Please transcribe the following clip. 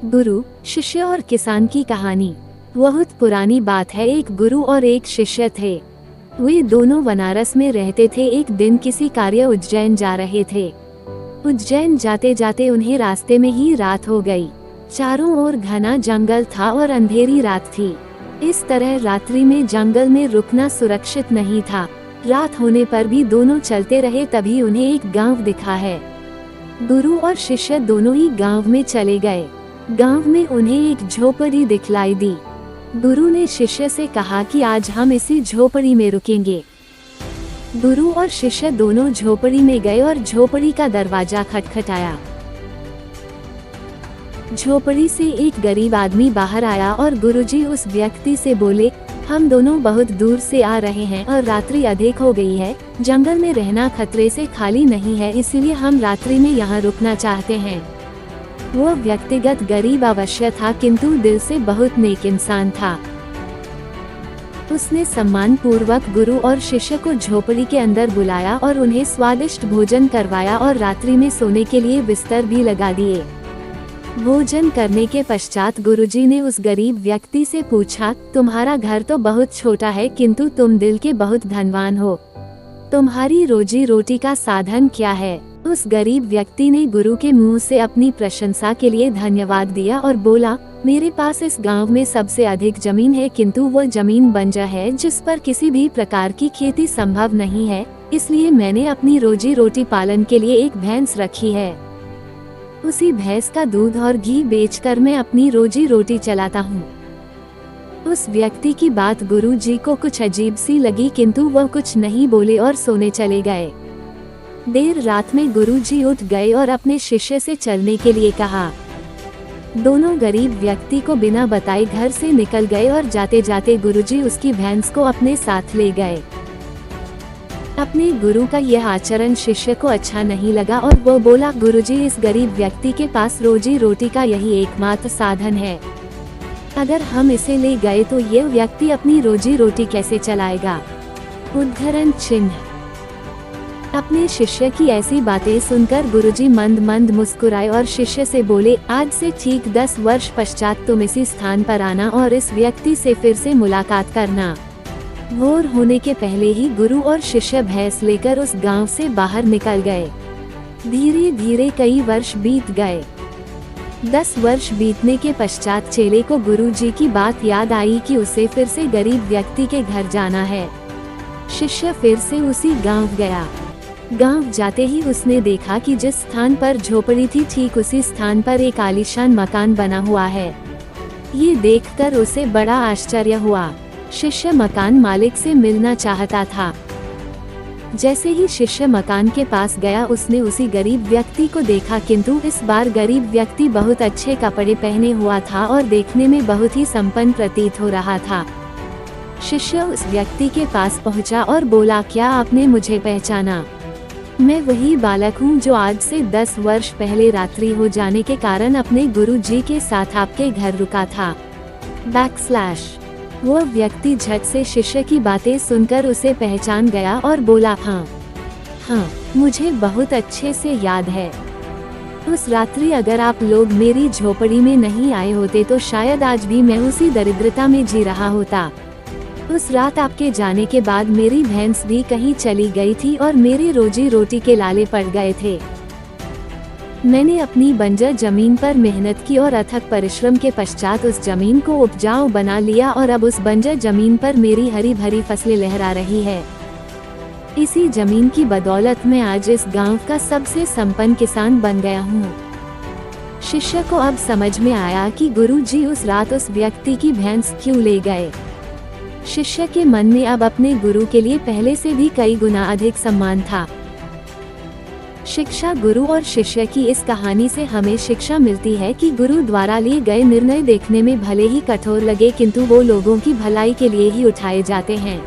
गुरु, शिष्य और किसान की कहानी। बहुत पुरानी बात है। एक गुरु और एक शिष्य थे। वे दोनों बनारस में रहते थे। एक दिन किसी कार्य उज्जैन जा रहे थे। उज्जैन जाते जाते उन्हें रास्ते में ही रात हो गई। चारों ओर घना जंगल था और अंधेरी रात थी। इस तरह रात्रि में जंगल में रुकना सुरक्षित नहीं था। रात होने पर भी दोनों चलते रहे। तभी उन्हें एक गांव दिखा है। गुरु और शिष्य दोनों ही गांव में चले गए। गांव में उन्हें एक झोपड़ी दिखलाई दी। गुरु ने शिष्य से कहा कि आज हम इसी झोपड़ी में रुकेंगे। गुरु और शिष्य दोनों झोपड़ी में गए और झोपड़ी का दरवाजा खटखटाया। झोपड़ी से एक गरीब आदमी बाहर आया और गुरुजी उस व्यक्ति से बोले, हम दोनों बहुत दूर से आ रहे हैं और रात्रि अधिक हो गई है। जंगल में रहना खतरे से खाली नहीं है, इसलिए हम रात्रि में यहाँ रुकना चाहते हैं। वो व्यक्तिगत गरीब अवश्य था, किंतु दिल से बहुत नेक इंसान था। उसने सम्मान पूर्वक गुरु और शिष्य को झोपड़ी के अंदर बुलाया और उन्हें स्वादिष्ट भोजन करवाया और रात्रि में सोने के लिए बिस्तर भी लगा दिए। भोजन करने के पश्चात गुरुजी ने उस गरीब व्यक्ति से पूछा, तुम्हारा घर तो बहुत छोटा है, किंतु तुम दिल के बहुत धनवान हो। तुम्हारी रोजी रोटी का साधन क्या है? उस गरीब व्यक्ति ने गुरु के मुंह से अपनी प्रशंसा के लिए धन्यवाद दिया और बोला, मेरे पास इस गांव में सबसे अधिक जमीन है, किंतु वो जमीन बंजर है जिस पर किसी भी प्रकार की खेती संभव नहीं है। इसलिए मैंने अपनी रोजी रोटी पालन के लिए एक भैंस रखी है। उसी भैंस का दूध और घी बेचकर मैं अपनी रोजी रोटी चलाता हूँ। उस व्यक्ति की बात गुरुजी को कुछ अजीब सी लगी, किंतु वह कुछ नहीं बोले और सोने चले गए। देर रात में गुरुजी उठ गए और अपने शिष्य से चलने के लिए कहा। दोनों गरीब व्यक्ति को बिना बताए घर से निकल गए और जाते जाते गुरुजी उसकी भैंस को अपने साथ ले गए। अपने गुरु का यह आचरण शिष्य को अच्छा नहीं लगा और वो बोला, गुरुजी, इस गरीब व्यक्ति के पास रोजी रोटी का यही एकमात्र साधन है। अगर हम इसे ले गए तो यह व्यक्ति अपनी रोजी रोटी कैसे चलाएगा? उद्धरण चिन्ह। अपने शिष्य की ऐसी बातें सुनकर गुरुजी मंद मंद मुस्कुराए और शिष्य से बोले, आज से ठीक 10 वर्ष पश्चात तुम इसी स्थान पर आना और इस व्यक्ति से फिर से मुलाकात करना। भोर होने के पहले ही गुरु और शिष्य भैंस लेकर उस गांव से बाहर निकल गए। धीरे धीरे कई वर्ष बीत गए। 10 वर्ष बीतने के पश्चात चेले को गुरुजी की बात याद आई कि उसे फिर से गरीब व्यक्ति के घर जाना है। शिष्य फिर से उसी गांव गया। गांव जाते ही उसने देखा कि जिस स्थान पर झोपड़ी थी ठीक उसी स्थान पर एक आलीशान मकान बना हुआ है। ये देखकर उसे बड़ा आश्चर्य हुआ। शिष्य मकान मालिक से मिलना चाहता था। जैसे ही शिष्य मकान के पास गया उसने उसी गरीब व्यक्ति को देखा, किंतु इस बार गरीब व्यक्ति बहुत अच्छे कपड़े पहने हुआ था और देखने में बहुत ही संपन्न प्रतीत हो रहा था। शिष्य उस व्यक्ति के पास पहुंचा और बोला, क्या आपने मुझे पहचाना? मैं वही बालक हूँ जो आज से 10 वर्ष पहले रात्रि हो जाने के कारण अपने गुरुजी के साथ आपके घर रुका था। / वो व्यक्ति झट से शिष्य की बातें सुनकर उसे पहचान गया और बोला, हाँ, मुझे बहुत अच्छे से याद है। उस रात्रि अगर आप लोग मेरी झोपड़ी में नहीं आए होते तो शायद आज भी मैं उसी दरिद्रता में जी रहा होता। उस रात आपके जाने के बाद मेरी भैंस भी कहीं चली गई थी और मेरी रोजी रोटी के लाले पड़ गए थे। मैंने अपनी बंजर जमीन पर मेहनत की और अथक परिश्रम के पश्चात उस जमीन को उपजाऊ बना लिया और अब उस बंजर जमीन पर मेरी हरी भरी फसलें लहरा रही है। इसी जमीन की बदौलत मैं आज इस गांव का सबसे संपन्न किसान बन गया हूँ। शिष्य को अब समझ में आया कि गुरुजी उस रात उस व्यक्ति की भैंस क्यों ले गए। शिष्य के मन में अब अपने गुरु के लिए पहले से भी कई गुना अधिक सम्मान था। शिक्षा। गुरु और शिष्य की इस कहानी से हमें शिक्षा मिलती है कि गुरु द्वारा लिए गए निर्णय देखने में भले ही कठोर लगे, किंतु वो लोगों की भलाई के लिए ही उठाए जाते हैं।